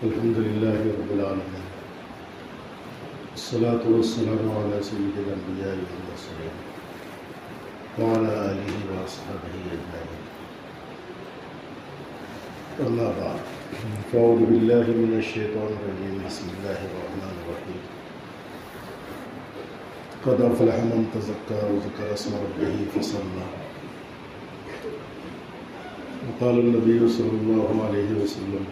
الحمد للہ رب العالمین، الصلاۃ والسلام علی سید الانبیاء والمرسلین وعلی آلہ واصحابہ اجمعین، اما بعد، فاعوذ باللہ من الشیطان الرجیم، بسم اللہ الرحمن الرحیم، قد افلح من تزکیٰ وذکر اسم ربہ فصلی، وقال النبی صلی اللہ علیہ وسلم،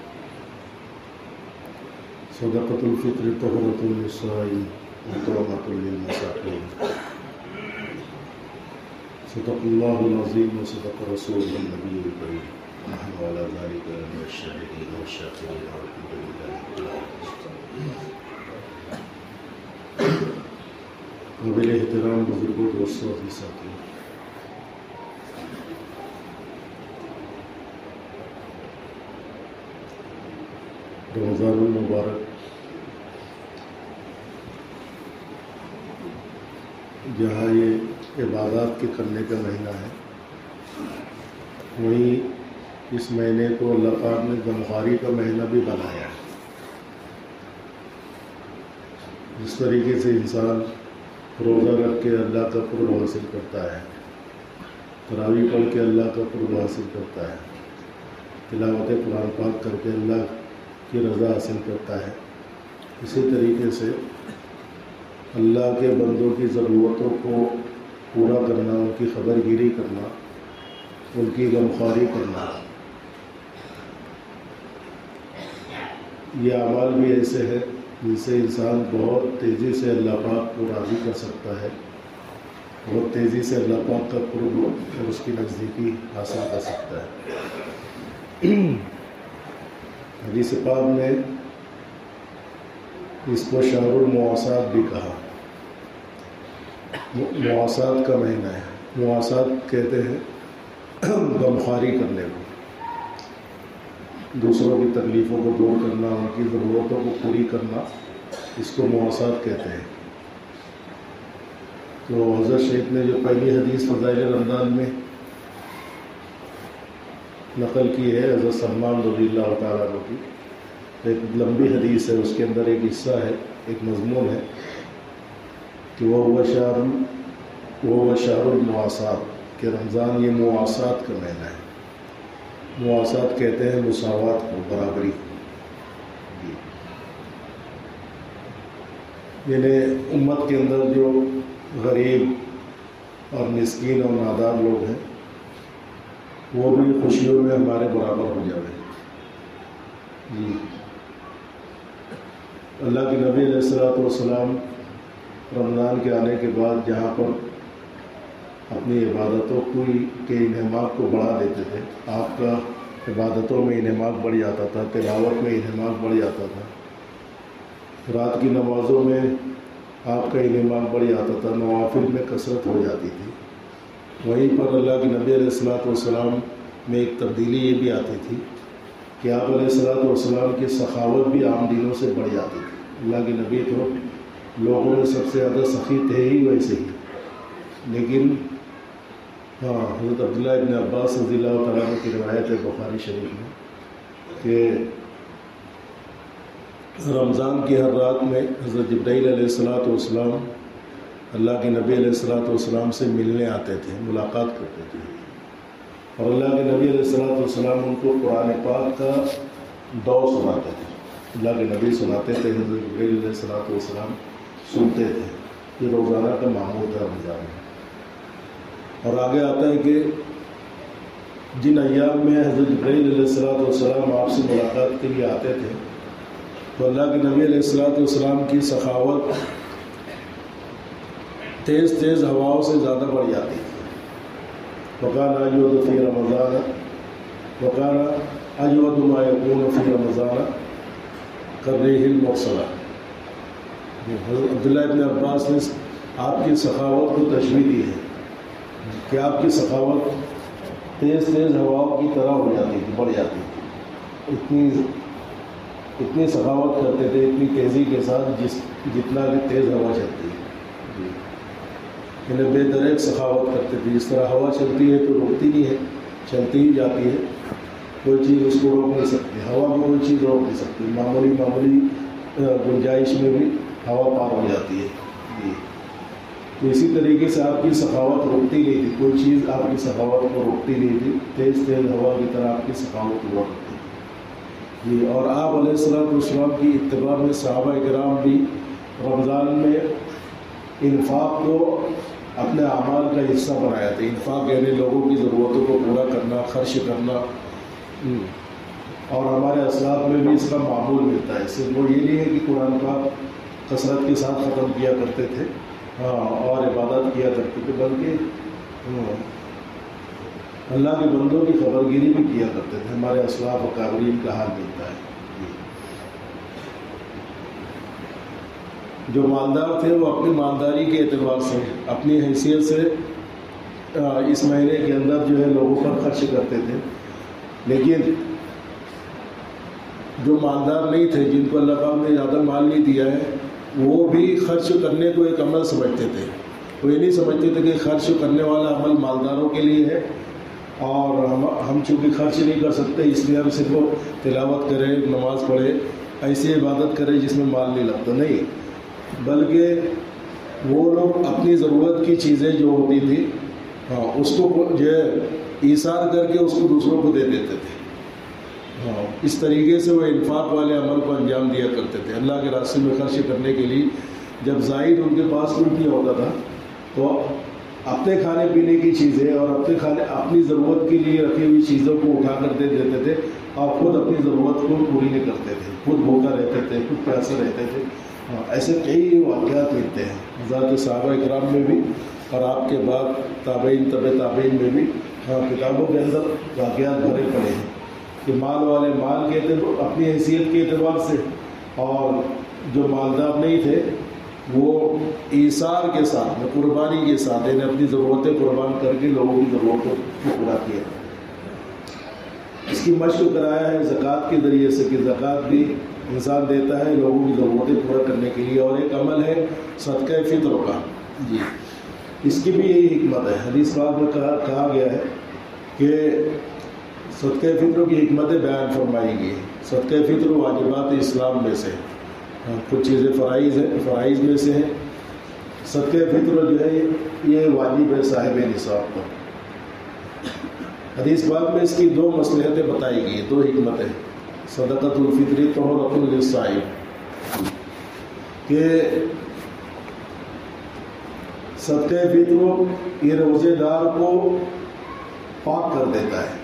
صدقۃ الفطر طہرۃ للصائم وطعمۃ للمساکین، صدق اللہ العظیم وصدق رسولہ النبی الکریم، ونحن علی ذلک من الشاہدین والشاکرین والحمد للہ رب العالمین۔ قابل احترام بزرگوں، دوستوں اور ساتھیوں، رمضان المبارک جہاں یہ عبادات کے کرنے کا مہینہ ہے، وہیں اس مہینے کو اللہ پاک نے غمخواری کا مہینہ بھی بنایا ہے۔ جس طریقے سے انسان روزہ رکھ کے اللہ کا قرب حاصل کرتا ہے، تراویح پڑھ کے اللہ کا قرب حاصل کرتا ہے، تلاوت قرآن پاک کر کے اللہ کی رضا حاصل کرتا ہے، اسی طریقے سے اللہ کے بندوں کی ضرورتوں کو پورا کرنا، ان کی خبر گیری کرنا، ان کی غمخواری کرنا، یہ اعمال بھی ایسے ہیں جن سے انسان بہت تیزی سے اللہ پاک کو راضی کر سکتا ہے، بہت تیزی سے اللہ پاک کا قرب اور اس کی نزدیکی حاصل کر سکتا ہے۔ حدیث پاک نے اس کو شہر المواسات بھی کہا، مواسات کا مہینہ ہے۔ مواسات کہتے ہیں غمخواری کرنے کو، دوسروں کی تکلیفوں کو دور کرنا، ان کی ضرورتوں کو پوری کرنا، اس کو مواسات کہتے ہیں۔ تو حضرت شیخ نے جو پہلی حدیث فضائل رمضان میں نقل کی ہے حضرت سلمان رضی اللہ تعالیٰ عنہ کی، ایک لمبی حدیث ہے، اس کے اندر ایک حصہ ہے، ایک مضمون ہے کہ وہ شہر المواسات، کہ رمضان یہ مواسات کا مہینہ ہے۔ مواسات کہتے ہیں مساوات کو، برابری کو، یعنی امت کے اندر جو غریب اور مسکین اور نادار لوگ ہیں وہ بھی خوشیوں میں ہمارے برابر ہو جاوے۔ جی، اللہ کے نبی علیہ الصلوۃ والسلام رمضان کے آنے کے بعد جہاں پر اپنی عبادتوں کے انہماک کو بڑھا دیتے تھے، آپ کا عبادتوں میں انہماک بڑھ جاتا تھا، تلاوت میں انہماک بڑھ جاتا تھا، رات کی نمازوں میں آپ کا انہماک بڑھ جاتا تھا، نوافل میں کثرت ہو جاتی تھی۔ وہیں پر اللہ کے نبی علیہ الصلوۃ والسلام میں ایک تبدیلی یہ بھی آتی تھی کہ آپ علیہ الصلوۃ والسلام کی سخاوت بھی عام دنوں سے بڑھ جاتی تھی۔ اللہ کے نبی تو لوگوں میں سب سے زیادہ سخی تھے ہی ویسے ہی، لیکن حضرت عبداللہ ابن عباس رضی اللہ تعالیٰ عنہ کی روایت ہے بخاری شریف میں کہ رمضان کی ہر رات میں حضرت جبرائیل علیہ الصلوۃ والسلام اللہ کے نبی علیہ الصلوۃ والسلام سے ملنے آتے تھے، ملاقات کرتے تھے، اور اللہ کے نبی علیہ الصلوۃ والسلام ان کو قرآن پاک کا دور سناتے تھے۔ اللہ کے نبی سناتے تھے، حضرت جبرائیل علیہ الصلوۃ والسلام سنتے تھے۔ یہ روزانہ کا معمول تھا رمضان میں۔ اور آگے آتا ہے کہ جن ایام میں حضرت جبرائیل علیہ الصلوۃ والسلام آپ سے ملاقات کے لیے آتے تھے تو اللہ کے نبی علیہ الصلوۃ والسلام کی سخاوت تیز تیز ہواؤں سے زیادہ بڑھ جاتی تھی۔ وَقَانَ أَجْوَدُ فِي رَمَضَانَ وَقَانَ أَجْوَدُ مَا يَكُونُ فِي رَمَضَانَ كَالرِّيحِ الْمُرْسَلَةِ۔ حضرت عبداللہ ابن عباس نے آپ کی سخاوت کو تشبیہ دی ہے کہ آپ کی سخاوت تیز تیز ہواؤں کی طرح ہو جاتی تھی، بڑھ جاتی تھی، اتنی سخاوت کرتے تھے، اتنی تیزی کے ساتھ جتنا کہ تیز ہوا چلتی ہے، یعنی بے دریک سخاوت کرتے تھے۔ جس طرح ہوا چلتی ہے تو رکتی نہیں ہے، چلتی ہی جاتی ہے، کوئی چیز اس کو روک نہیں سکتی، ہوا کو کوئی چیز روک نہیں سکتی، معمولی گنجائش میں بھی ہوا پار ہو جاتی ہے جی۔ تو اسی طریقے سے آپ کی سخاوت روکتی نہیں تھی، کوئی چیز آپ کی سخاوت کو روکتی نہیں تھی، تیز ہوا کی طرح آپ کی سخاوت ہوا کرتی جی۔ اور آپ علیہ السلام کی اتباع میں صحابہ کرام بھی رمضان میں انفاق کو اپنے اعمال کا حصہ بنایا تھا۔ انفاق یعنی لوگوں کی ضرورتوں کو پورا کرنا، خرچ کرنا، اور ہمارے اسلاف میں بھی اس کا معمول ملتا ہے۔ صرف وہ یہ نہیں ہے کہ قرآن پاک کثرت کے ساتھ ختم کیا کرتے تھے اور عبادت کیا کرتے تھے، بلکہ اللہ کے بندوں کی خبرگیری بھی کیا کرتے تھے۔ ہمارے اسلاف و کابرین کا حال ملتا ہے۔ جو مالدار تھے وہ اپنی مالداری کے اعتبار سے، اپنی حیثیت سے اس مہینے کے اندر جو ہے لوگوں پر خرچ کرتے تھے، لیکن جو مالدار نہیں تھے، جن کو اللہ پاک نے زیادہ مال نہیں دیا ہے، وہ بھی خرچ کرنے کو ایک عمل سمجھتے تھے۔ وہ یہ نہیں سمجھتے تھے کہ خرچ کرنے والا عمل مالداروں کے لیے ہے اور ہم چونکہ خرچ نہیں کر سکتے اس لیے ہم صرف تلاوت کریں، نماز پڑھیں، ایسی عبادت کریں جس میں مال نہیں لگتا، نہیں، بلکہ وہ لوگ اپنی ضرورت کی چیزیں جو ہوتی تھی اس کو جو ہے ایثار کر کے اس کو دوسروں کو دے دیتے تھے۔ اس طریقے سے وہ انفاق والے عمل کو انجام دیا کرتے تھے۔ اللہ کے راستے میں خرچ کرنے کے لیے جب زائد ان کے پاس کچھ نہیں ہوتا تھا تو اپنے کھانے پینے کی چیزیں اور اپنی ضرورت کے لیے رکھی ہوئی چیزوں کو اٹھا کر دے دیتے تھے، اور خود اپنی ضرورت کو پوری نہیں کرتے تھے، خود بھوکا رہتے تھے، خود پیاسے رہتے تھے۔ ایسے کئی واقعات ملتے ہیں حضرات صحابہ کرام میں بھی، اور آپ کے بعد تابعین، تابعین میں بھی کتابوں کے اندر واقعات بھرے پڑے ہیں کہ مال والے مال کے اعتبار، اپنی حیثیت کے اعتبار سے، اور جو مالدار نہیں تھے وہ ایثار کے ساتھ، قربانی کے ساتھ، یعنی اپنی ضرورتیں قربان کر کے لوگوں کی ضرورتوں کو پورا کیا۔ اس کی مشق کرایا ہے زکوٰۃ کے ذریعے سے کہ زکوٰۃ بھی انسان دیتا ہے لوگوں کی ضرورتیں پورا کرنے کے لیے، اور ایک عمل ہے صدقہ فطر کا جی۔ اس کی بھی یہی حکمت ہے، حدیث پاک میں کہا گیا ہے کہ صدقہ فطر کی حکمتیں بیان فرمائی گئی۔ صدقہ فطر واجبات اسلام میں سے کچھ چیزیں فرائض میں سے ہیں۔ صدقہ فطر جو ہے یہ واجب ہے صاحب نصاب پر۔ حدیث پاک میں اس کی دو مصلحتیں بتائی گئی، دو حکمتیں۔ صدقۃ الفطر طہرۃ للصائم، کہ صدقہ فطر یہ روزے دار کو پاک کر دیتا ہے۔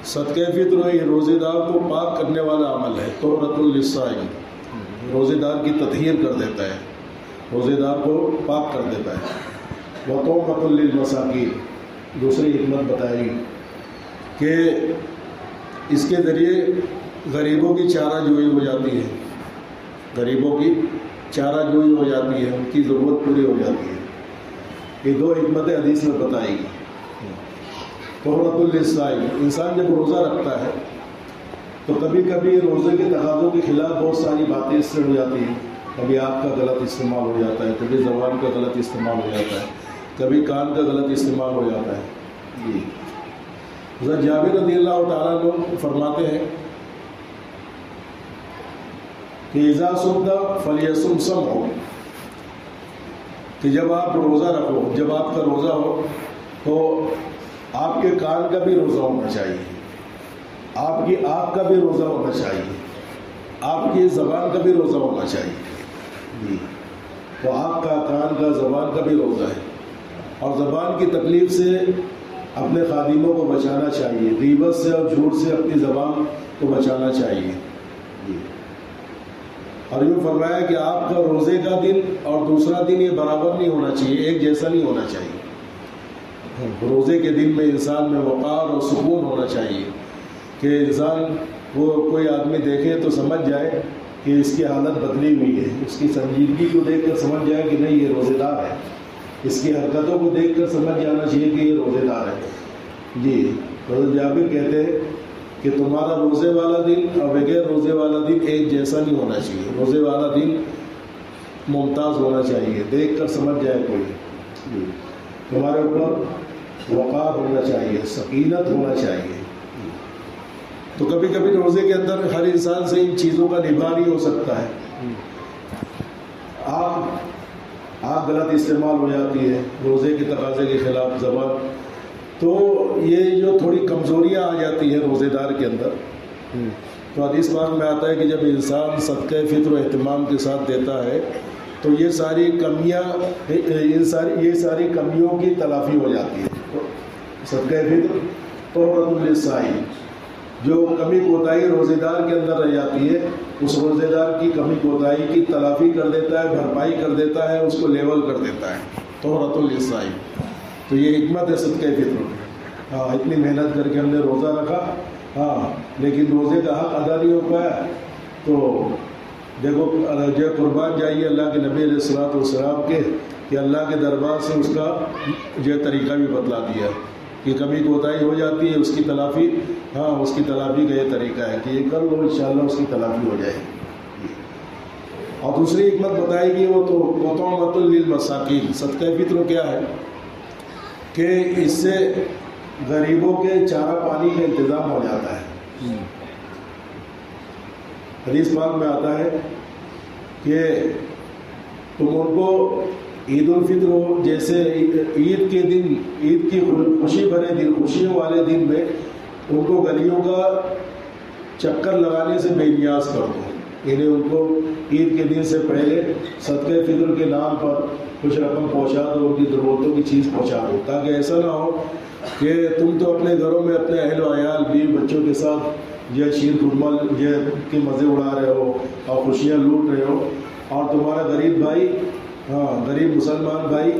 صدقہ فطر یہ روزے دار کو پاک کرنے والا عمل ہے، طہرۃ للصائم، روزے دار کی تطہیر کر دیتا ہے، روزے دار کو پاک کر دیتا ہے۔ وطعمۃ للمساکین، دوسری حکمت بتائی کہ اس کے ذریعے غریبوں کی چارہ جوئی ہو جاتی ہے، غریبوں کی چارہ جوئی ہو جاتی ہے، ان کی ضرورت پوری ہو جاتی ہے۔ یہ دو حکمتیں حدیث میں بتائی گئی۔ طہرۃ للصائم، انسان جب روزہ رکھتا ہے تو کبھی کبھی روزے کے تقاضوں کے خلاف بہت ساری باتیں اس سے ہو جاتی ہیں۔ کبھی آنکھ کا غلط استعمال ہو جاتا ہے، کبھی زبان کا غلط استعمال ہو جاتا ہے، کبھی کان کا غلط استعمال ہو جاتا ہے جی۔ حضرت جابر رضی اللہ تعالیٰ عنہ فرماتے ہیں کہ اذا صمت فلیصم سمعک، کہ جب آپ روزہ رکھو، جب آپ کا روزہ ہو تو آپ کے کان کا بھی روزہ ہونا چاہیے، آپ کی آنکھ کا بھی روزہ ہونا چاہیے، آپ کی زبان کا بھی روزہ ہونا چاہیے جی۔ تو آنکھ کا، کان کا، زبان کا بھی روزہ ہے، اور زبان کی تکلیف سے اپنے خادموں کو بچانا چاہیے، غیبت سے اور جھوٹ سے اپنی زبان کو بچانا چاہیے جی۔ اور یوں فرمایا کہ آپ کا روزے کا دن اور دوسرا دن یہ برابر نہیں ہونا چاہیے، ایک جیسا نہیں ہونا چاہیے۔ روزے کے دن میں انسان میں وقار اور سکون ہونا چاہیے کہ انسان وہ کوئی آدمی دیکھے تو سمجھ جائے کہ اس کی حالت بدلی ہوئی ہے، اس کی سنجیدگی کو دیکھ کر سمجھ جائے کہ نہیں یہ روزے دار ہے، اس کی حرکتوں کو دیکھ کر سمجھ جانا چاہیے کہ یہ روزے دار ہے جی۔ حضرت جابر کہتے ہیں کہ تمہارا روزے والا دن اور بغیر روزے والا دن ایک جیسا نہیں ہونا چاہیے، روزے والا دن ممتاز ہونا چاہیے، دیکھ کر سمجھ جائے کوئی جی۔ تمہارے اوپر وقار ہونا چاہیے، سکینت ہونا چاہیے تو کبھی کبھی روزے کے اندر ہر انسان سے ان چیزوں کا نبھا نہیں ہو سکتا ہے. آگ غلط استعمال ہو جاتی ہے روزے کے تقاضے کے خلاف زبان. تو یہ جو تھوڑی کمزوریاں آ جاتی ہیں روزے دار کے اندر. تو حدیث پاک میں آتا ہے کہ جب انسان صدقہ فطر و اہتمام کے ساتھ دیتا ہے تو یہ ساری کمیوں کی تلافی ہو جاتی ہے. صدقہ فطر تحفۃ للصائم، جو کمی کوتاہی روزے دار کے اندر رہ جاتی ہے اس روزے دار کی کمی کوتاہی کی تلافی کر دیتا ہے، بھرپائی کر دیتا ہے، اس کو لیول کر دیتا ہے. تحفۃ للصائم. تو یہ حکمت ہے صدقہ فطر میں. اتنی محنت کر کے ہم نے روزہ رکھا، لیکن روزے کا حق ادا نہیں ہو پایا. تو دیکھو جو قربان جائیے اللہ کے نبی علیہ الصلوۃ والسلام کے کہ اللہ کے دربار سے اس کا جو طریقہ بھی بتلا دیا کہ کمی کوتاہی ہو جاتی ہے اس کی تلافی. اس کی تلافی کا یہ طریقہ ہے کہ یہ کر لو انشاءاللہ اس کی تلافی ہو جائے گی. اور دوسری حکمت بتائے گی وہ تو مطعمۃ للمساکین. صدقہ فطر کیا ہے کہ اس سے غریبوں کے چارہ پانی کا انتظام ہو جاتا ہے. حدیث پاک میں آتا ہے کہ تم ان کو عید الفطر ہو جیسے عید کے دن، عید کی خوشی بھرے دن، خوشیوں والے دن میں ان کو گلیوں کا چکر لگانے سے بے نیاز کر دو. یعنی ان کو عید کے دن سے پہلے صدقہ فطر کے نام پر کچھ رقم پہنچا دو، ان کی ضرورتوں کی چیز پہنچا دو، تاکہ ایسا نہ ہو کہ تم تو اپنے گھروں میں اپنے اہل و عیال بیوی بچوں کے ساتھ یہ شیر خرما کے مزے اڑا رہے ہو اور خوشیاں لوٹ رہے ہو، اور تمہارا غریب بھائی، غریب مسلمان بھائی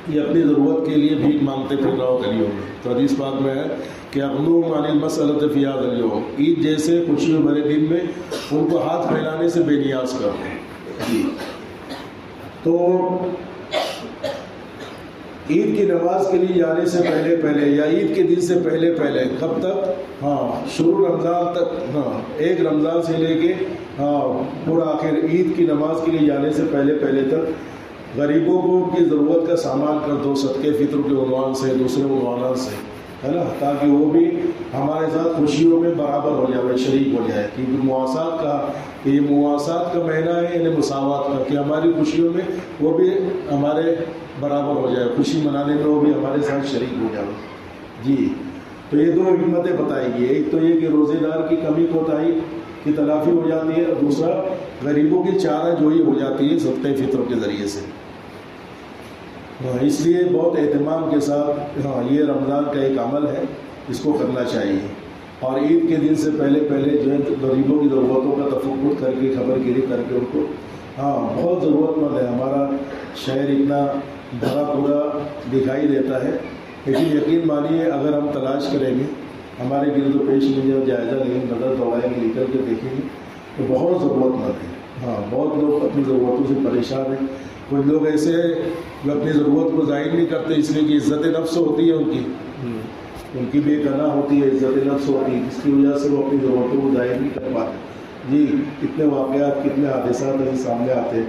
یہ اپنی ضرورت کے لیے بھیک مانگتے پھر رہو گلیوں میں. تو حدیث پاک میں ہے کہ اغنوہم عن المسألۃ فی ھذا اليوم. عید جیسے خوشیوں بھرے دن میں ان کو ہاتھ پھیلانے سے بے نیاز کرو. تو عید کی نماز کے لیے جانے سے پہلے یا عید کے دن سے پہلے کب تک؟ شروع رمضان تک، ایک رمضان سے لے کے پورا آخر عید کی نماز کے لیے جانے سے پہلے تک غریبوں کو ان کی ضرورت کا سامان کر دو صدقہ فطر کے عنوان سے، دوسرے عنوانات سے، ہے نا، تاکہ وہ بھی ہمارے ساتھ خوشیوں میں برابر ہو جائے، شریک ہو جائے. کیونکہ مواسات کا معنی ہے یعنی مساوات کا، کہ ہماری خوشیوں میں وہ بھی ہمارے برابر ہو جائے، خوشی منانے میں وہ بھی ہمارے ساتھ شریک ہو جائے. جی، تو یہ دو حکمتیں بتائی گئی. ایک تو یہ کہ روزے دار کی کمی کوتاہی کی تلافی ہو جاتی ہے، اور دوسرا غریبوں کی چارہ جوئی ہو جاتی ہے صدقہ فطر کے ذریعے سے. اس لیے بہت اہتمام کے ساتھ یہ رمضان کا ایک عمل ہے، اس کو کرنا چاہیے. اور عید کے دن سے پہلے جو ہے غریبوں کی ضرورتوں کا تفقد کر کے، خبر گیری کر کے ان کو بہت ضرورت مند ہے. ہمارا شہر اتنا بھرا پورا دکھائی دیتا ہے، لیکن یقین مانیے اگر ہم تلاش کریں گے، ہمارے گرد و پیش میں جو جائزہ لیں گے، نظر دوڑائیں گے، نکل کے دیکھیں گے تو بہت ضرورت مند ہے. بہت لوگ اپنی ضرورتوں سے پریشان ہیں. کچھ لوگ ایسے ہیں جو اپنی ضرورت کو ظاہر نہیں کرتے، اس لیے کہ عزت نفس ہوتی ہے ان کی بھی ایک انا ہوتی ہے، عزت نفس ہوتی ہے، جس کی وجہ سے وہ اپنی ضرورتوں کو ظاہر نہیں کر پاتے. جی، کتنے واقعات، کتنے حادثات ایسے سامنے آتے ہیں.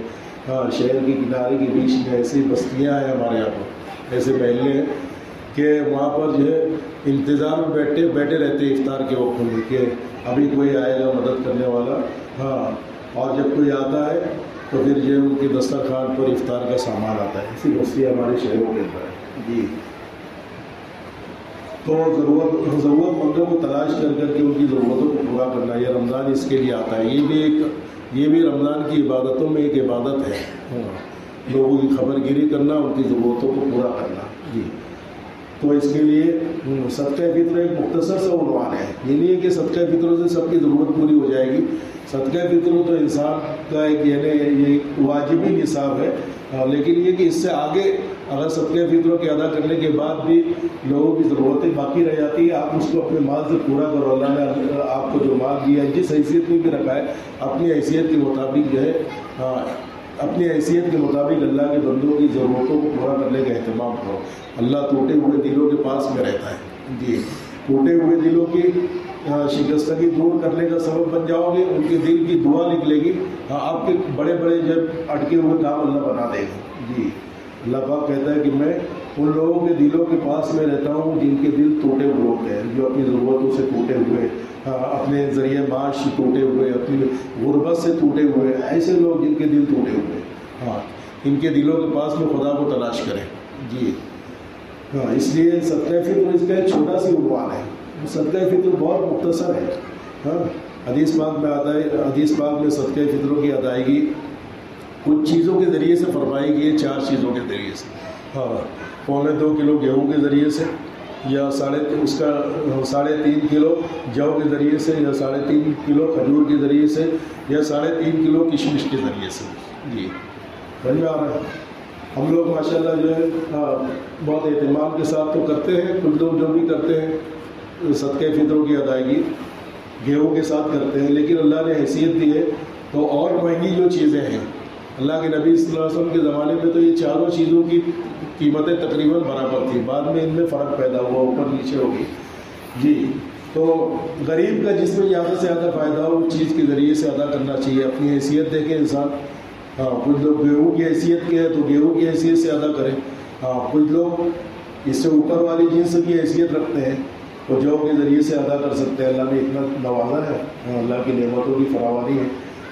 شہر کے کنارے کے بیچ میں ایسی بستیاں ہیں ہمارے یہاں پر، ایسے محلے ہیں کہ وہاں پر جو ہے انتظار میں بیٹھے رہتے ہیں افطار کے وقت میں کہ ابھی کوئی آئے گا مدد کرنے والا. اور جب کوئی آتا ہے تو پھر جو ان کے دسترخوان پر افطار کا سامان آتا ہے. ایسی بستیاں ہمارے شہروں کے اندر ہے. جی، تو ضرورت مندوں کو تلاش کر کے ان کی ضرورتوں کو پورا کرنا، یہ رمضان اس کے لیے آتا ہے. یہ بھی رمضان کی عبادتوں میں ایک عبادت ہے، لوگوں کی خبر گیری کرنا، ان کی ضرورتوں کو پورا کرنا. جی، تو اس کے لیے صدقہ فطر ایک مختصر سا عنوان ہے. یہ نہیں ہے کہ صدقہ فطر سے سب کی ضرورت پوری ہو جائے گی. صدقہ فطر تو انسان کا ایک یہ واجبی نصاب ہے، لیکن یہ کہ اس سے آگے اگر صدقہ فطر کے ادا کرنے کے بعد بھی لوگوں کی ضرورتیں باقی رہ جاتی ہے، آپ اس کو اپنے مال سے پورا کرو. اللہ نے آپ کو جو مال دیا ہے، جس حیثیت میں بھی رکھا ہے، اپنی حیثیت کے مطابق جو ہے اپنی حیثیت کے مطابق اللہ کے بندوں کی ضرورتوں کو پورا کرنے کا اہتمام کرو. اللہ ٹوٹے ہوئے دلوں کے پاس میں رہتا ہے. جی، ٹوٹے ہوئے دلوں کی شکستگی دور کرنے کا سبب بن جاؤ گے، ان کے دل کی دعا نکلے گی، آپ کے بڑے جب اٹکے ہوئے کام اللہ بنا دے گا. جی، اللہ پاک کہتا ہے کہ میں ان لوگوں کے دلوں کے پاس میں رہتا ہوں جن کے دل ٹوٹے ہوئے ہوتے ہیں، جو اپنی ضرورتوں سے ٹوٹے ہوئے، اپنے ذریعے معاش سے ٹوٹے ہوئے، اپنی غربت سے ٹوٹے ہوئے، ایسے لوگ جن کے دل ٹوٹے ہوئے، ہاں ان کے دلوں کے پاس میں خدا کو تلاش کریں۔ جی ہاں، اس لیے صدقہ فطر اس کا ایک چھوٹا سی عنوان ہے، صدقہ فطر بہت مختصر ہے۔ ہاں، حدیث پاک میں آتا ہے، حدیث پاک میں صدقہ فطروں کی ادائیگی کچھ چیزوں کے ذریعے سے فرمائی گئی ہے، 4 چیزوں کے ذریعے سے۔ ہاں، 2.25 کلو گیہوں کے ذریعے سے، یا 3.5 کلو جو کے ذریعے سے، یا 3.5 کلو کھجور کے ذریعے سے، یا 3.5 کلو کشمش کے ذریعے سے۔ جی سمجھ میں آ رہا ہے؟ ہم لوگ ماشاءاللہ جو ہے بہت اہتمام کے ساتھ تو کرتے ہیں، کچھ لوگ جو بھی کرتے ہیں صدقہ فطروں کی ادائیگی گیہوں کے ساتھ کرتے ہیں، لیکن اللہ نے حیثیت دی ہے تو اور مہنگی جو چیزیں ہیں، اللہ کے نبی صلی اللہ علیہ وسلم کے زمانے میں تو یہ 4 چیزوں کی قیمتیں تقریباً برابر تھیں، بعد میں ان میں فرق پیدا ہوا، اوپر نیچے ہوگی۔ جی تو غریب کا جس میں زیادہ سے زیادہ فائدہ ہو اس چیز کے ذریعے سے ادا کرنا چاہیے۔ اپنی حیثیت دیکھے انسان، ہاں کچھ لوگ گیہوں کی حیثیت کے ہے تو گیہوں کی حیثیت سے ادا کریں، ہاں کچھ لوگ اس سے اوپر والی جنس کی حیثیت رکھتے ہیں تو جو کے ذریعے سے ادا کر سکتے ہیں۔ اللہ نے اتنا نوازا ہے، اللہ کی نعمتوں کی فراوانی ہے۔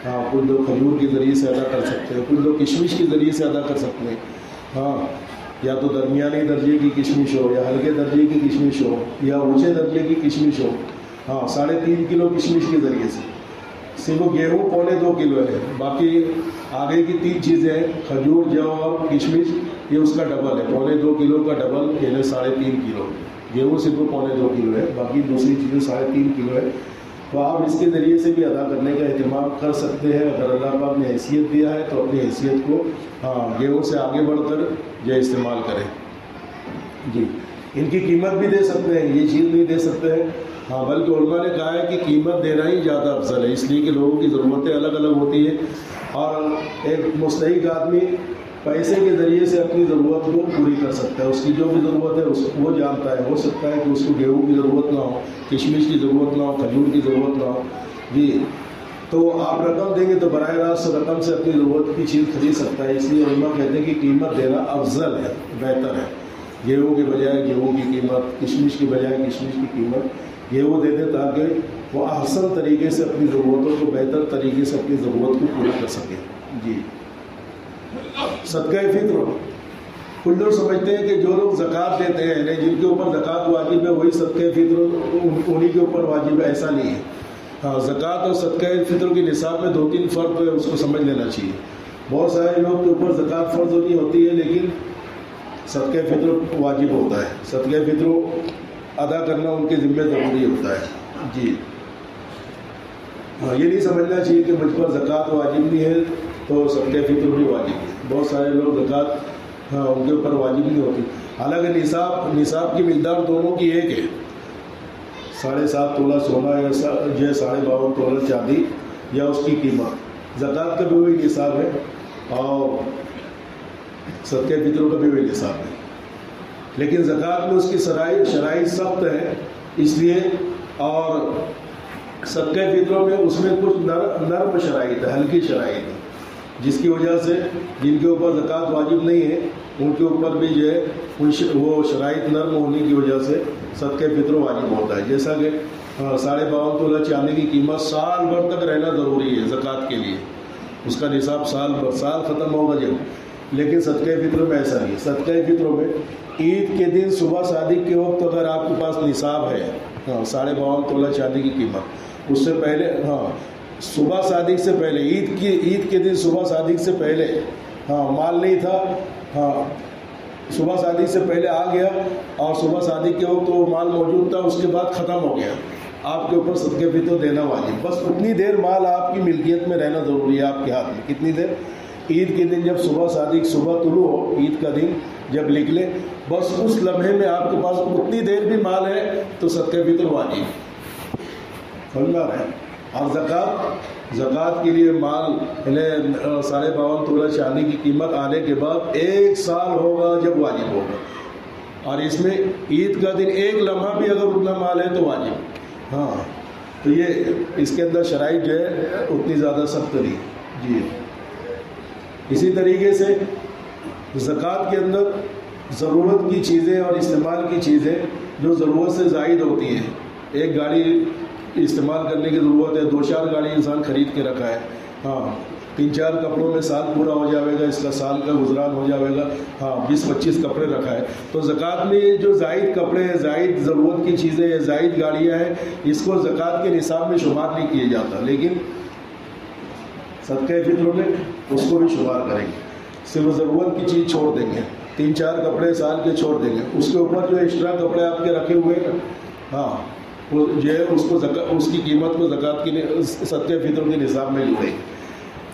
ہاں کچھ لوگ کھجور کے ذریعے سے ادا کر سکتے ہیں، کچھ لوگ کشمش کے ذریعے سے ادا کر سکتے ہیں۔ ہاں، یا تو درمیانی درجے کی کشمش ہو، یا ہلکے درجے کی کشمش ہو، یا اونچے درجے کی کشمش ہو۔ ہاں 3.5 کلو کشمش کے ذریعے سے، صرف گیہوں 2.25 کلو ہے، باقی آگے کی 3 چیزیں ہیں، کھجور، جو اور کشمش، یہ اس کا ڈبل ہے، 2.25 کلو کا ڈبل یعنی 3.5 کلو۔ گیہوں صرف 2.25 کلو ہے، باقی دوسری چیزیں 3.5 کلو ہے۔ تو آپ اس کے ذریعے سے بھی ادا کرنے کا اہتمام کر سکتے ہیں۔ اگر اللہ پاک نے حیثیت دیا ہے تو اپنی حیثیت کو گیہوں سے آگے بڑھ کر جو استعمال کریں۔ جی ان کی قیمت بھی دے سکتے ہیں، یہ چیز نہیں دے سکتے ہیں، ہاں بلکہ علماء نے کہا ہے کہ قیمت دینا ہی زیادہ افضل ہے، اس لیے کہ لوگوں کی ضرورتیں الگ الگ ہوتی ہیں، اور ایک مستحق آدمی پیسے کے ذریعے سے اپنی ضرورت کو پوری کر سکتا ہے، اس کی جو بھی ضرورت ہے وہ جانتا ہے۔ ہو سکتا ہے کہ اس کو گیہوں کی ضرورت نہ ہو، کشمش کی ضرورت نہ ہو، کھجور کی ضرورت نہ ہو۔ جی تو آپ رقم دیں گے تو براہ راست رقم سے اپنی ضرورت کی چیز خرید سکتا ہے، اس لیے علماء کہتے ہیں کہ قیمت دینا افضل ہے، بہتر ہے۔ گیہوں کے بجائے گیہوں کی قیمت، کشمش کی بجائے کشمش کی قیمت گیہوں دے دیں تاکہ وہ احسن طریقے سے اپنی ضرورتوں کو، بہتر طریقے سے اپنی ضرورت کو پورا کر سکے۔ جی صدقہ فطر، کچھ لوگ سمجھتے ہیں کہ جو لوگ زکوٰۃ دیتے ہیں، یعنی جن کے اوپر زکوٰۃ واجب ہے وہی صدقہ فطر انہی کے اوپر واجب ہے، ایسا نہیں ہے۔ ہاں زکوٰۃ اور صدقہ فطر کی نصاب میں 2-3 فرق ہے، اس کو سمجھ لینا چاہیے۔ بہت سارے لوگ کے اوپر زکوٰۃ فرض ہونی ہوتی ہے لیکن صدقہ فطر واجب ہوتا ہے، صدقہ فطر ادا کرنا ان کے ذمہ ضروری ہوتا ہے۔ جی یہ نہیں سمجھنا چاہیے کہ مجھ پر زکوٰۃ واجب نہیں ہے تو صدقہ فطر بھی واجب ہے۔ بہت سارے لوگ زکوٰۃ ان کے اوپر واجب نہیں ہوتی، حالانکہ نصاب کی مقدار دونوں کی ایک ہے، 7.5 تولہ سونا یا 52 تولہ چاندی یا اس کی قیمت۔ زکوٰۃ کا بھی وہی نصاب ہے اور صدقہ فطر کا بھی وہی نصاب ہے، لیکن زکوٰۃ میں اس کی شرائط سخت ہے، اس لیے، اور صدقہ فطروں میں اس میں کچھ نرم شرائط ہے، ہلکی شرائط ہے، جس کی وجہ سے جن کے اوپر زکوٰۃ واجب نہیں ہے ان کے اوپر بھی جو ہے وہ شرائط نرم ہونے کی وجہ سے صدقہ فطر واجب ہوتا ہے۔ جیسا کہ 52 تولہ چاندی کی قیمت سال بھر تک رہنا ضروری ہے زکوٰۃ کے لیے، اس کا نصاب سال ختم ہوگا جب، لیکن صدقہ فطر میں ایسا نہیں ہے۔ صدقہ فطر میں عید کے دن صبح صادق کے وقت اگر آپ کے پاس نصاب ہے 52 تولہ چاندی کی قیمت، اس سے پہلے صبح صادق سے پہلے عید کے دن صبح صادق سے پہلے مال نہیں تھا، صبح صادق سے پہلے آ گیا اور صبح صادق کے وقت وہ مال موجود تھا، اس کے بعد ختم ہو گیا، آپ کے اوپر صدقہ فطر دینا واجب۔ بس اتنی دیر مال آپ کی ملکیت میں رہنا ضروری ہے، آپ کے ہاتھ میں کتنی دیر؟ عید کے دن جب صبح طلوع ہو، عید کا دن جب نکلے، بس اس لمحے میں آپ کے پاس اتنی دیر بھی مال ہے تو صدقہ فطر واجب، سمجھ رہے ہیں؟ اور زکوٰۃ کے لیے مال 52 تولہ چاندی کی قیمت آنے کے بعد 1 سال ہوگا جب واجب ہوگا، اور اس میں عید کا دن 1 لمحہ بھی اگر اتنا مال ہے تو واجب۔ تو یہ اس کے اندر شرائط جو ہے اتنی زیادہ سخت نہیں۔ جی اسی طریقے سے زکوٰۃ کے اندر ضرورت کی چیزیں اور استعمال کی چیزیں جو ضرورت سے زائد ہوتی ہیں. ایک گاڑی استعمال کرنے کی ضرورت ہے, 2-4 گاڑی انسان خرید کے رکھا ہے, ہاں 3-4 کپڑوں میں سال پورا ہو جائے گا, اس کا سال کا گزران ہو جائے گا, ہاں 20-25 کپڑے رکھا ہے. تو زکوٰۃ میں جو زائد کپڑے ہیں, زائد ضرورت کی چیزیں ہیں, زائد گاڑیاں ہیں, اس کو زکوٰۃ کے نصاب میں شمار نہیں کیا جاتا, لیکن صدقہ فطر میں اس کو بھی شمار کریں گے. صرف ضرورت کی چیز چھوڑ دیں گے, 3-4 کپڑے سال کے چھوڑ دیں گے, اس کے اوپر جو ایکسٹرا کپڑے آپ کے رکھے ہوئے ہیں نا, ہاں وہ جو ہے اس کی قیمت کو زکوٰۃ کی صدقہ فطر کے نصاب میں جوڑیں گے.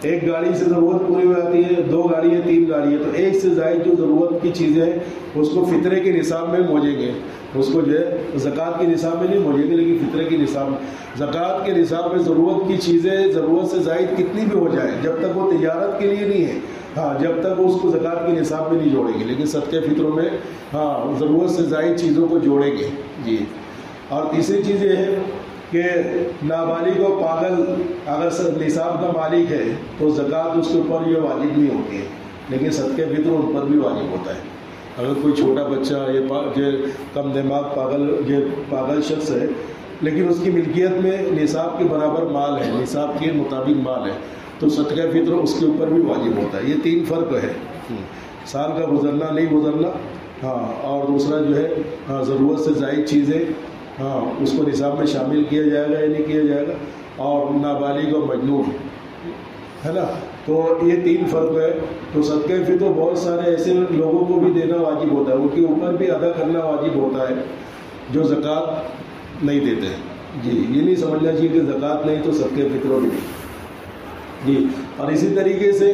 ایک گاڑی سے ضرورت پوری ہو جاتی ہے, 2 گاڑی ہے, 3 گاڑی ہے, تو ایک سے زائد جو ضرورت کی چیزیں ہیں اس کو فطرے کے نصاب میں موجیں گے. اس کو جو ہے زکوٰۃ کے نصاب میں نہیں موجیں گے, لیکن فطرے کے نصاب میں. زکوٰۃ کے نصاب میں ضرورت کی چیزیں ضرورت سے زائد کتنی بھی ہو جائیں, جب تک وہ تجارت کے لیے نہیں ہے, ہاں جب تک وہ اس کو زکوٰۃ کے نصاب میں نہیں جوڑیں گے. لیکن صدقہ فطروں میں ہاں ضرورت سے زائد چیزوں کو جوڑیں گے. جی. اور تیسری چیز یہ ہے کہ نابالغ و پاگل اگر نصاب کا مالک ہے تو زکوٰۃ اس کے اوپر یہ واجب نہیں ہوتی ہے, لیکن صدقہ فطر ان پر بھی واجب ہوتا ہے. اگر کوئی چھوٹا بچہ یہ کم دماغ پاگل شخص ہے, لیکن اس کی ملکیت میں نصاب کے برابر مال ہے, نصاب کے مطابق مال ہے, تو صدقہ فطر اس کے اوپر بھی واجب ہوتا ہے. یہ 3 فرق ہے, سال کا گزرنا نہیں گزرنا, ہاں, اور دوسرا جو ہے ہاں ضرورت سے زائد چیزیں, ہاں اس کو نصاب میں شامل کیا جائے گا یا نہیں کیا جائے گا, اور نابالغ اور مجنون, ہے نا. تو یہ 3 فرق ہے. تو صدقہ فطر بہت سارے ایسے لوگوں کو بھی دینا واجب ہوتا ہے, ان کے اوپر بھی ادا کرنا واجب ہوتا ہے جو زکوٰۃ نہیں دیتے. جی, یہ نہیں سمجھنا چاہیے کہ زکوٰۃ نہیں تو صدقہ فطر بھی نہیں. جی. اور اسی طریقے سے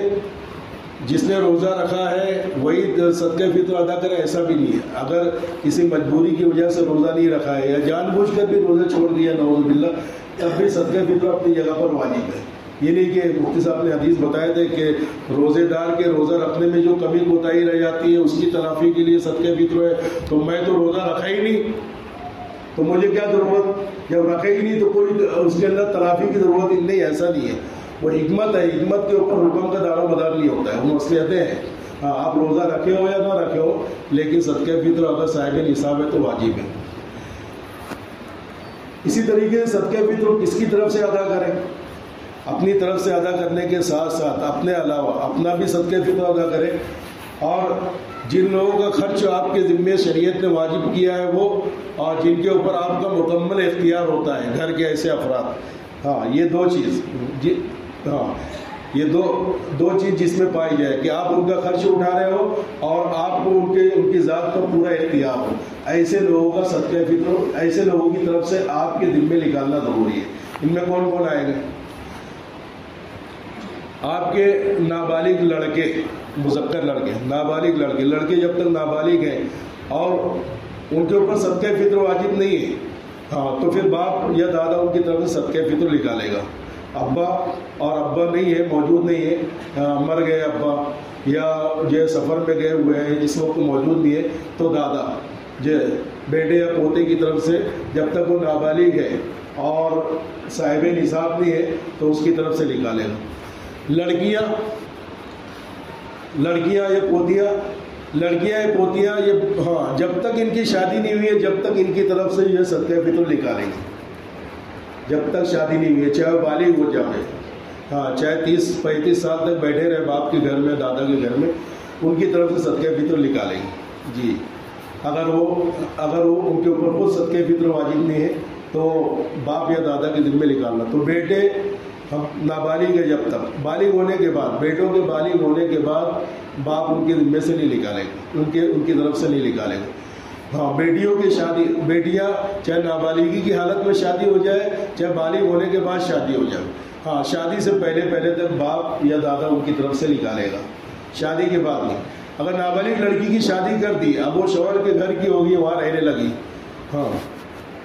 جس نے روزہ رکھا ہے وہی صدقہ فطر ادا کرے, ایسا بھی نہیں ہے. اگر کسی مجبوری کی وجہ سے روزہ نہیں رکھا ہے یا جان بوجھ کر بھی روزہ چھوڑ دیا نعوذ باللہ, تب بھی صدقہ فطر اپنی جگہ پر واجب ہے. یہ نہیں کہ مفتی صاحب نے حدیث بتائے تھے کہ روزے دار کے روزہ رکھنے میں جو کمی کوتاہی رہ جاتی ہے اس کی تلافی کے لیے صدقہ فطر ہے, تو میں تو روزہ رکھا ہی نہیں تو مجھے کیا ضرورت, جب رکھے ہی نہیں تو کوئی اس کے اندر تلافی کی ضرورت ہی نہیں. ایسا نہیں ہے, وہ حکمت ہے, حکمت کے اوپر حکم کا دار و مدار نہیں ہوتا ہے. وہ مصلحتیں ہیں, ہاں آپ روزہ رکھے ہو یا نہ رکھے ہو, لیکن صدقہ فطر اگر صاحب نصاب ہے تو واجب ہے. اسی طریقے سے صدقہ فطر کس کی طرف سے ادا کریں, اپنی طرف سے ادا کرنے کے ساتھ ساتھ اپنے علاوہ اپنا بھی صدقہ فطر ادا کریں. اور جن لوگوں کا خرچ آپ کے ذمے شریعت نے واجب کیا ہے وہ, اور جن کے اوپر آپ کا مکمل اختیار ہوتا ہے, گھر کے ایسے افراد, ہاں یہ 2 چیز, ہاں یہ دو چیز جس میں پائی جائے کہ آپ ان کا خرچ اٹھا رہے ہو اور آپ کو ان کی ذات کا پورا اختیار ہو, ایسے لوگوں کا صدقہ فطر ایسے لوگوں کی طرف سے آپ کے ذمے نکالنا ضروری ہے. ان میں کون کون آئے گا؟ آپ کے نابالغ لڑکے, مذکر لڑکے, نابالغ لڑکے جب تک نابالغ ہیں اور ان کے اوپر صدقہ فطر واجب نہیں ہے, ہاں تو پھر باپ یا دادا ان کی طرف سے صدقہ فطر نکالے گا. ابا نہیں ہے, موجود نہیں ہے, مر گئے ابا یا جو سفر میں گئے ہوئے ہیں جس وقت موجود نہیں ہے, تو دادا جو بیٹے یا پوتے کی طرف سے جب تک وہ نابالغ ہے اور صاحب نصاب نہیں ہے تو اس کی طرف سے نکالے گا. لڑکیاں یا پوتیاں یہ ہاں جب تک ان کی شادی نہیں ہوئی ہے جب تک ان کی طرف سے یہ صدقہ فطر نکالیں گے. جب تک شادی نہیں ہوئی ہے, چاہے بالغ ہو جائے, ہاں چاہے 30-35 سال تک بیٹھے رہے باپ کے گھر میں, دادا کے گھر میں, ان کی طرف سے صدقہ فطر نکالیں گے. جی. اگر وہ ان کے اوپر خود صدقہ فطر واجب نہیں ہے تو باپ یا دادا کے ذمے نکالنا. تو بیٹے نابالغ ہے جب تک, بالغ ہونے کے بعد, بیٹوں کے بالغ ہونے کے بعد باپ ان کے ذمے سے نہیں نکالے گا, ان کی طرف سے نہیں نکالے گا. ہاں بیٹیوں کی شادی, بیٹیاں چاہے نابالغی کی حالت میں شادی ہو جائے چاہے بالغ ہونے کے بعد شادی ہو جائے, ہاں شادی سے پہلے تک باپ یا دادا ان کی طرف سے نکالے گا, شادی کے بعد نہیں. اگر نابالغ لڑکی کی شادی کر دی, اب وہ شوہر کے گھر کی ہوگی, وہاں رہنے لگی, ہاں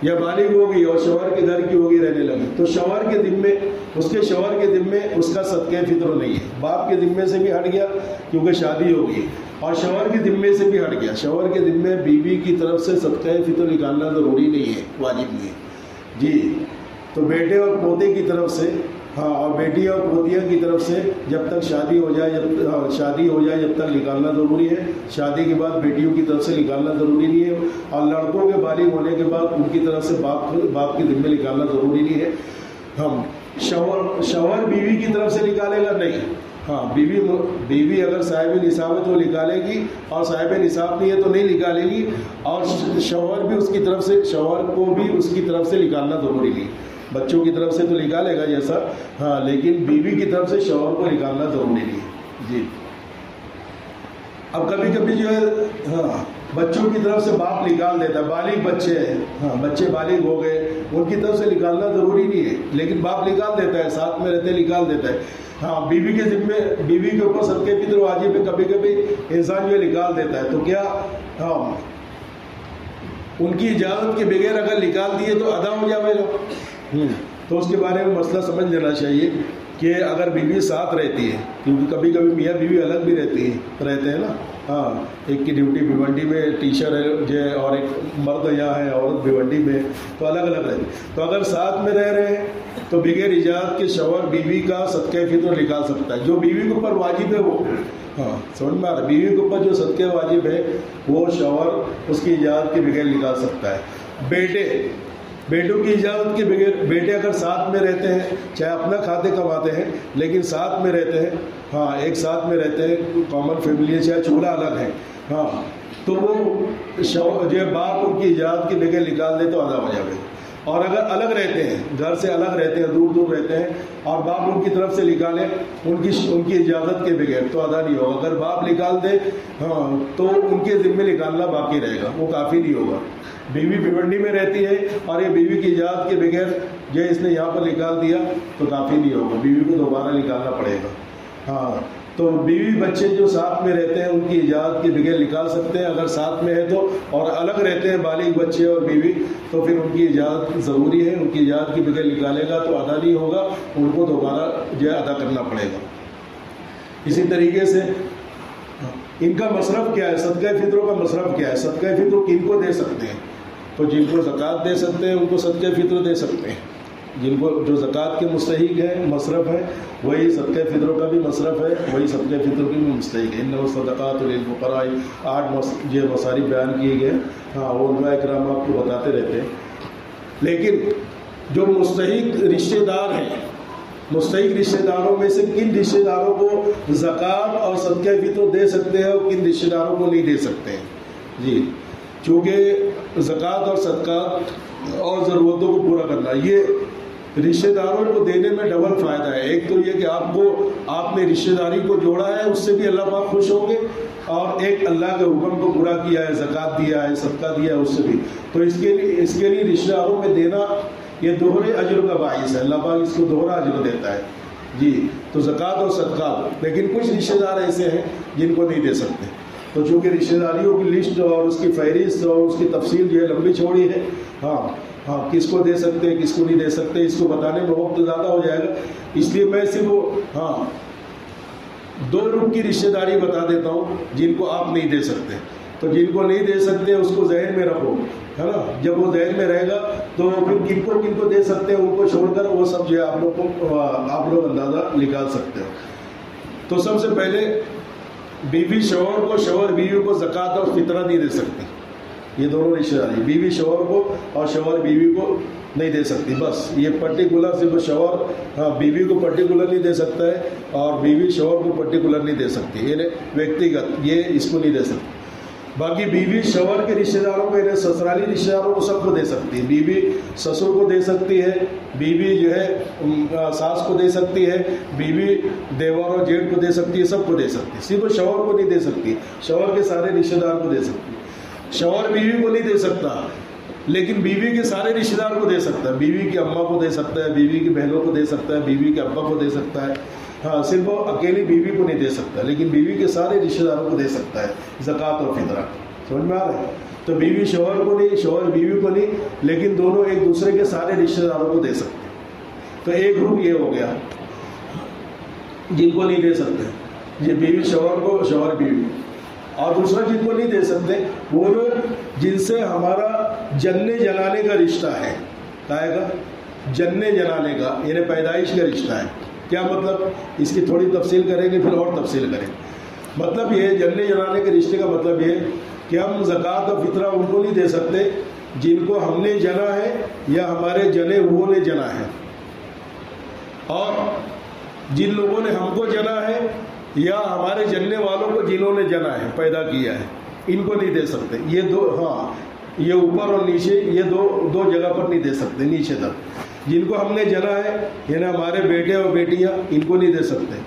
یا بالغ ہوگی اور شوہر کے گھر کی ہوگی, رہنے لگی, تو شوہر کے ذمے اس کا صدقہ فطر نہیں ہے. باپ کے ذمے سے بھی ہٹ گیا کیونکہ شادی ہو گئی, اور شوہر کے ذمے سے بھی ہٹ گیا. شوہر کے ذمے بیوی کی طرف سے صدقہ فطر نکالنا ضروری نہیں ہے, واجب نہیں ہے. جی. تو بیٹے اور پوتے کی طرف سے ہاں، اور بیٹی اور پوتیاں کی طرف سے جب تک شادی ہو جائے جب تک نکالنا ضروری ہے. شادی کے بعد بیٹیوں کی طرف سے نکالنا ضروری نہیں ہے. اور لڑکوں کے بالغ ہونے کے بعد ان کی طرف سے باپ کی ذمہ نکالنا ضروری نہیں ہے. ہم شوہر بیوی کی طرف سے نکالے گا نہیں. ہاں، بیوی اگر صاحب نصاب ہے تو نکالے گی، اور صاحب نصاب نہیں ہے تو نہیں نکالے گی. اور شوہر بھی اس کی طرف سے، شوہر کو بھی اس کی طرف سے نکالنا ضروری نہیں. بچوں کی طرف سے تو نکالے گا جیسا، ہاں، لیکن بیوی کی طرف سے شوہر کو نکالنا ضروری نہیں. جی، اب کبھی کبھی جو ہے، ہاں، بچوں کی طرف سے باپ نکال دیتا ہے. بالغ بچے ہیں، ہاں، بچے بالغ ہو گئے، ان کی طرف سے نکالنا ضروری نہیں ہے، لیکن باپ نکال دیتا ہے، ساتھ میں رہتے نکال دیتا ہے. ہاں، بیوی کے ذمے، بیوی کے اوپر صدقے فطر واجب ہے، کبھی کبھی انسان جو نکال دیتا ہے. تو کیا ہاں ان کی اجازت کے بغیر اگر نکال دیے تو ادا ہو جائے گا؟ تو اس کے بارے میں مسئلہ سمجھ لینا چاہیے کہ اگر بیوی ساتھ رہتی ہے، کیونکہ کبھی کبھی میاں بیوی الگ بھی رہتے ہیں نا. ہاں، ایک کی ڈیوٹی بھیونڈی میں ٹیچر ہے جو، اور ایک مرد یہاں ہے، عورت بھیونڈی میں، تو الگ الگ رہتے. تو اگر ساتھ میں رہ رہے ہیں تو بغیر اجازت کے شوہر بیوی کا صدقہ فطر نکال سکتا ہے. جو بیوی کے اوپر واجب ہے وہ، ہاں، سمجھ میں آ رہا ہے، بیوی کے اوپر جو صدقہ واجب ہے وہ شوہر اس کی اجازت کے بغیر نکال سکتا ہے. بیٹوں کی اجازت کے بغیر، بیٹے اگر ساتھ میں رہتے ہیں، چاہے اپنا کھاتے کماتے ہیں لیکن ساتھ میں رہتے ہیں، ہاں، ایک ساتھ میں رہتے ہیں، کامن فیملی ہے، چاہے چولہا الگ ہے، ہاں، تو وہ جو باپ ان کی اجازت کے بغیر نکال دے تو ادا ہو جائے. اور اگر الگ رہتے ہیں، گھر سے الگ رہتے ہیں، دور دور رہتے ہیں، اور باپ ان کی طرف سے نکالے ان کی اجازت کے بغیر تو ادا نہیں ہوگا. اگر باپ نکال دے، ہاں، تو ان کے ذمے نکالنا باقی رہے گا، وہ کافی نہیں ہوگا. بیوی بھیونڈی میں رہتی ہے اور یہ بیوی کی اجازت کے بغیر جو اس نے یہاں پر نکال دیا تو کافی نہیں ہوگا، بیوی کو دوبارہ نکالنا پڑے گا. ہاں، تو بیوی بچے جو ساتھ میں رہتے ہیں ان کی اجازت کے بغیر نکال سکتے ہیں اگر ساتھ میں ہے تو، اور الگ رہتے ہیں بالغ بچے اور بیوی تو پھر ان کی اجازت ضروری ہے. ان کی اجازت کے بغیر نکالے گا تو ادا نہیں ہوگا، ان کو دوبارہ جو ہے ادا کرنا پڑے گا. اسی طریقے سے ان کا مصرف کیا ہے، صدقہ فطروں کا مصرف کیا ہے. صدقہ فطر کن کو دے سکتے ہیں؟ تو جن کو زکوٰۃ دے سکتے ہیں ان کو صدقہ فطر دے سکتے ہیں. جن کو جو زکوٰۃ کے مستحق ہے، مصرف ہے، وہی صدقہ فطروں کا بھی مصرف ہے، وہی صدقہ فطر کی بھی مستحق ہے. انما الصدقات للفقراء، 8 یہ مصارف بیان کیے گئے. ہاں، وہ علماء کرام آپ کو بتاتے رہتے ہیں. لیکن جو مستحق رشتہ دار ہیں، مستحق رشتہ داروں میں سے کن رشتہ داروں کو زکوٰۃ اور صدقہ فطر دے سکتے ہیں اور کن رشتہ داروں کو نہیں دے سکتے ہیں؟ جی، چونکہ زکوٰۃ اور صدقات اور ضرورتوں کو پورا کرنا، یہ رشتہ داروں کو دینے میں ڈبل فائدہ ہے. ایک تو یہ کہ آپ نے رشتہ داری کو جوڑا ہے، اس سے بھی اللہ پاک خوش ہوں گے، اور ایک اللہ کے حکم کو پورا کیا ہے، زکوٰۃ دیا ہے، صدقہ دیا ہے، اس سے بھی. تو اس کے لیے رشتہ داروں میں دینا یہ دوہرے اجر کا باعث ہے. اللہ پاک اس کو دوہرا اجر دیتا ہے. جی، تو زکوٰۃ اور صدقات. لیکن کچھ رشتہ دار ایسے ہیں جن کو نہیں دے سکتے. تو چونکہ رشتہ داریوں کی لسٹ اور اس کی فہرست اور اس کی تفصیل جو ہے لمبی چوڑی ہے، ہاں، کس کو دے سکتے ہیں کس کو نہیں دے سکتے، اس کو بتانے میں وقت زیادہ ہو جائے گا. اس لیے میں صرف 2 گروپ کی رشتہ داری بتا دیتا ہوں جن کو آپ نہیں دے سکتے. تو جن کو نہیں دے سکتے اس کو ذہن میں رکھو، ہے نا. جب وہ ذہن میں رہے گا تو پھر کن کو دے سکتے ہیں ان کو چھوڑ کر وہ سب جو ہے آپ لوگ اندازہ نکال سکتے ہو. تو سب سے پہلے بیوی شوہر کو، شوہر بیوی کو زکوٰۃ اور فطرہ نہیں دے سکتے. یہ دونوں رشتہ داری، بیوی شوہر کو اور شوہر بیوی کو نہیں دے سکتی. بس یہ پرٹیکولر صرف شوہر بیوی کو پرٹیکولر نہیں دے سکتا ہے، اور بیوی شوہر کو پرٹیکولر نہیں دے سکتی. یہ ویکتیگت یہ اس کو نہیں دے سکتی. باقی بیوی شوہر کے رشتہ داروں کو، یعنی سسرالی رشتہ داروں کو سب کو دے سکتی ہے. بیوی سسر کو دے سکتی ہے، بیوی جو ہے ساس کو دے سکتی ہے، بیوی دیور اور جیٹھ کو دے سکتی ہے، سب کو دے سکتی ہے. صرف شوہر کو نہیں دے سکتی. شوہر کے سارے رشتہ دار کو دے سکتی ہے. شوہر بیوی کو نہیں دے سکتا، لیکن بیوی کے سارے رشتہ دار کو دے سکتا ہے. بیوی کی اماں کو دے سکتا ہے، بیوی کی بہنوں کو دے سکتا ہے، بیوی کے ابا کو دے سکتا ہے. ہاں، صرف وہ اکیلی بیوی کو نہیں دے سکتا، لیکن بیوی کے سارے رشتہ داروں کو دے سکتا ہے زکوٰۃ اور فطرہ. سمجھ میں آ رہا ہے؟ تو بیوی شوہر کو نہیں، شوہر بیوی کو نہیں، لیکن دونوں ایک دوسرے کے سارے رشتہ داروں کو دے سکتے ہیں. تو ایک گروپ یہ ہو گیا جن کو نہیں دے سکتے، یہ بیوی شوہر کو، شوہر بیوی. اور دوسرا جن کو نہیں دے سکتے وہ لوگ جن سے ہمارا جلنے جلانے کا رشتہ ہے. کہے گا جننے جنانے کا یعنی پیدائش کا رشتہ ہے. کیا مطلب؟ اس کی تھوڑی تفصیل کریں گے، پھر اور تفصیل کریں. مطلب یہ جننے جنانے کے رشتے کا مطلب یہ کہ ہم زکوٰۃ اور فطرہ ان کو نہیں دے سکتے جن کو ہم نے جنا ہے یا ہمارے جنے ہوئے نے جنا ہے، اور جن لوگوں نے ہم کو جنا ہے یا ہمارے جننے والوں کو جنہوں نے جنا ہے، پیدا کیا ہے، ان کو نہیں دے سکتے. یہ دو، ہاں یہ اوپر اور نیچے، یہ دو جگہ پر نہیں دے سکتے. نیچے تک جن کو ہم نے جنا ہے یعنی ہمارے بیٹے اور بیٹیاں، ان کو نہیں دے سکتے.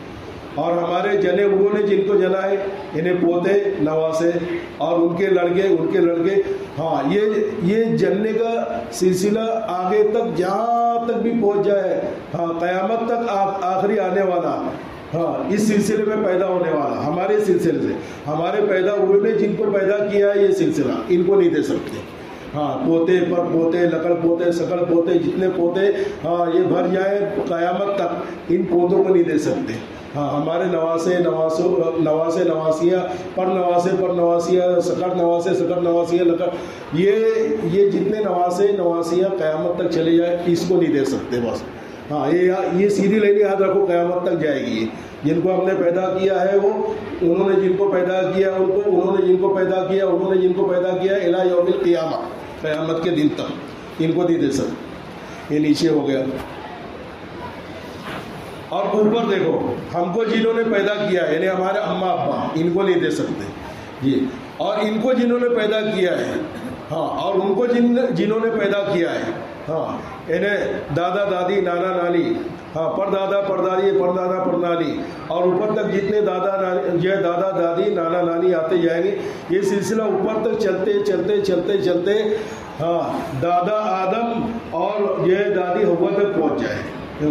اور ہمارے جنے ہوئے نے جن کو جنا ہے یعنی پوتے نواسے اور ان کے لڑکے. ہاں یہ جننے کا سلسلہ آگے تک جہاں تک بھی پہنچ جائے، ہاں قیامت تک آخری آنے والا، ہاں اس سلسلے میں پیدا ہونے والا، ہمارے سلسلے سے ہمارے پیدا ہوئے نے جن کو پیدا کیا ہے، یہ سلسلہ ان کو نہیں دے سکتے. ہاں پوتے پر پوتے، لکڑ پوتے، سکڑ پوتے، جتنے پوتے ہاں یہ بھر جائے قیامت تک، ان پوتوں کو نہیں دے سکتے. ہاں ہمارے نواسے نواسیاں، پر نواسیاں، سکڑ نواسیاں، لکڑ، یہ جتنے نواسیاں قیامت تک چلے جائے، اس کو نہیں دے سکتے بس. ہاں یہ سیدھی لائن یاد رکھو، قیامت تک جائے گی. جن کو ہم نے پیدا کیا ہے وہ، انہوں نے جن کو پیدا کیا ان کو، انہوں نے جن کو پیدا کیا، انہوں نے جن کو پیدا کیا، الی یوم القیامہ، قیامت کے دن تک ان کو نہیں دے سکتے. یہ نیچے ہو گیا. اور اوپر دیکھو، ہم کو جنہوں نے پیدا کیا ہے یعنی ہمارے اماں ابا، ان کو نہیں دے سکتے جی. اور ان کو جنہوں نے پیدا کیا ہے، ہاں اور ان کو جنہوں نے پیدا کیا ہے، ہاں انہیں دادا دادی، نانا نانی، ہاں پردادا پردادی، پردادا پردانی، اور اوپر تک جتنے دادا دادی، نانا نانی آتے جائیں گے، یہ سلسلہ اوپر تک چلتے ہاں دادا آدم اور یہ دادی حوا تک پہنچ جائے،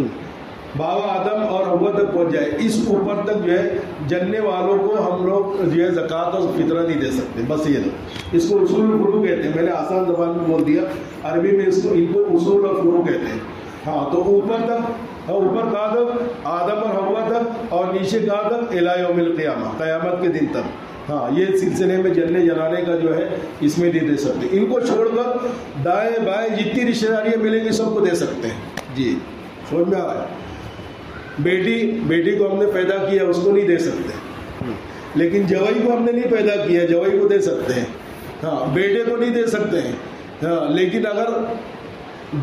بابا آدم اور حوا تک پہنچ جائے. اس اوپر تک جو ہے جننے والوں کو ہم لوگ جو ہے زکوٰۃ اور فطرہ نہیں دے سکتے. بس یہ دو، اس کو اصول الفروع کہتے ہیں. میں نے آسان زبان میں بول دیا، عربی میں ان کو اصول الفروع کہتے ہیں. ہاں تو اوپر تک، اوپر کہاں تک؟ آدم اور حوا تک، اور نیچے کہاں تک؟ الی یوم القیامہ، قیامت کے دن تک. ہاں یہ سلسلے میں جننے جنانے کا جو ہے اس میں نہیں دے سکتے. ان کو چھوڑ کر دائیں بائیں جتنی رشتہ داریاں ملیں گی سب کو دے سکتے ہیں. جی سمجھ میں آ رہا ہے؟ بیٹی کو ہم نے پیدا کیا، اس کو نہیں دے سکتے. لیکن جوائی کو ہم نے نہیں پیدا کیا، جوائی کو دے سکتے ہیں. ہاں بیٹے کو نہیں دے سکتے ہیں. ہاں لیکن اگر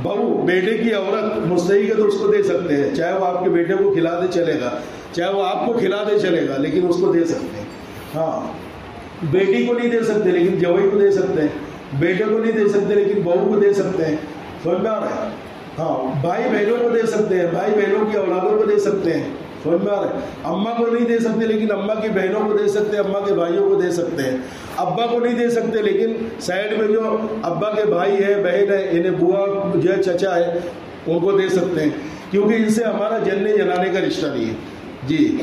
بہو بیٹے کی عورت مستحق ہے تو اس کو دے سکتے ہیں. چاہے وہ آپ کے بیٹے کو کھلا دے چلے گا، چاہے وہ آپ کو کھلا دے چلے گا، لیکن اس کو دے سکتے ہیں. ہاں بیٹی کو نہیں دے سکتے لیکن جوائی کو دے سکتے ہیں. بیٹے کو نہیں دے سکتے لیکن بہو کو دے سکتے ہیں. سمجھ میں آ رہا ہے؟ ہاں بھائی بہنوں کو دے سکتے ہیں، بھائی بہنوں کی اولادوں کو دے سکتے ہیں. سمجھ میں آ رہا ہے؟ اماں کو نہیں دے سکتے لیکن اماں کی بہنوں کو دے سکتے ہیں، اماں کے بھائیوں کو دے سکتے ہیں. ابا کو نہیں دے سکتے لیکن سائڈ میں جو ابا کے بھائی ہے، بہن ہے، انہیں بوا جو ہے، چچا ہے، ان کو دے سکتے ہیں، کیونکہ ان سے ہمارا جننے جنانے کا رشتہ نہیں ہے. جی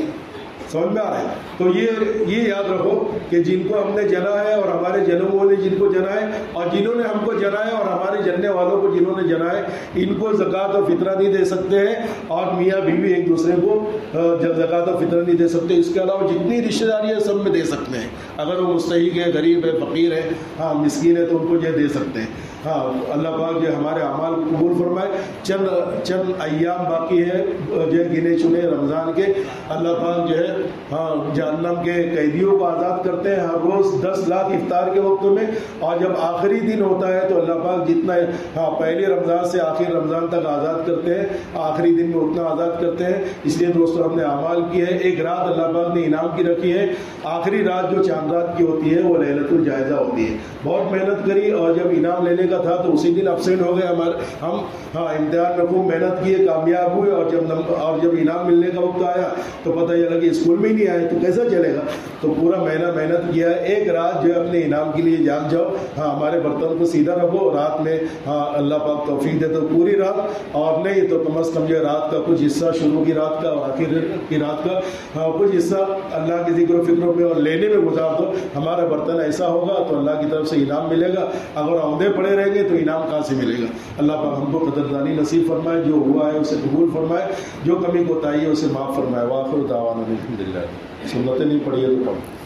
سمجھ میں آ رہا ہے؟ تو یہ یاد رکھو کہ جن کو ہم نے جنا ہے اور ہمارے جنموں نے جن کو جنا ہے، اور جنہوں نے ہم کو جنا ہے اور ہمارے جننے والوں کو جنہوں نے جنا ہے، ان کو زکوٰۃ اور فطرہ نہیں دے سکتے ہیں. اور میاں بیوی ایک دوسرے کو زکوٰۃ اور فطرہ نہیں دے سکتے. اس کے علاوہ جتنی رشتہ داری ہے سب میں دے سکتے ہیں. اگر وہ مستحق ہے، غریب ہے، فقیر ہے، ہاں مسکین ہے، تو ان کو جو دے سکتے ہیں. ہاں اللہ پاک جو ہمارے اعمال قبول فرمائے. چند ایام باقی ہے جو گنے چنے رمضان کے. اللہ پاک جو ہے ہاں جہنم کے قیدیوں کو آزاد کرتے ہیں ہر روز 10 لاکھ افطار کے وقت میں. اور جب آخری دن ہوتا ہے تو اللہ پاک جتنا ہاں پہلے رمضان سے آخر رمضان تک آزاد کرتے ہیں، آخری دن میں اتنا آزاد کرتے ہیں. اس لیے دوستوں ہم نے اعمال کی ہے. ایک رات اللہ پاک نے انعام کی رکھی ہے، آخری رات جو چاند رات کی ہوتی ہے وہ لیلۃ الجائزہ ہوتی ہے. بہت محنت کری اور جب انعام لینے کا تھا تو اسی دن ابسینٹ ہو گئے ہم. ہاں امتحان میں خوب محنت کیے، کامیاب ہوئے، اور جب انعام ملنے کا وقت آیا تو پتہ یہ لگا کہ اسکول میں ہی نہیں آئے تو کیسا چلے گا. تو پورا مہینہ محنت کیا ہے. ایک رات جو ہے اپنے انعام کے لیے جاگ جاؤ. ہاں ہمارے برتن کو سیدھا رکھو رات میں. ہاں اللہ پاک توفیق دے تو پوری رات، اور نہیں تو کم از کم جو رات کا کچھ حصہ، شروع کی رات کا اور آخر کی رات کا ہاں کچھ حصہ اللہ کے ذکر و فکر میں اور لینے میں گزار دو. ہمارا برتن ایسا ہوگا تو اللہ کی طرف سے انعام ملے گا. اگر عہدے پڑے رہیں گے تو انعام کہاں سے ملے گا؟ اللہ پاک ہم کو قدردانی نصیب فرمائے. جو ہوا ہے اسے قبول فرمائے، جو کمی کوتاہی ہے اسے معاف فرمائے. وآخر دعوانا الحمدللہ. سنتیں نہیں پڑھی ہے تو پڑھ.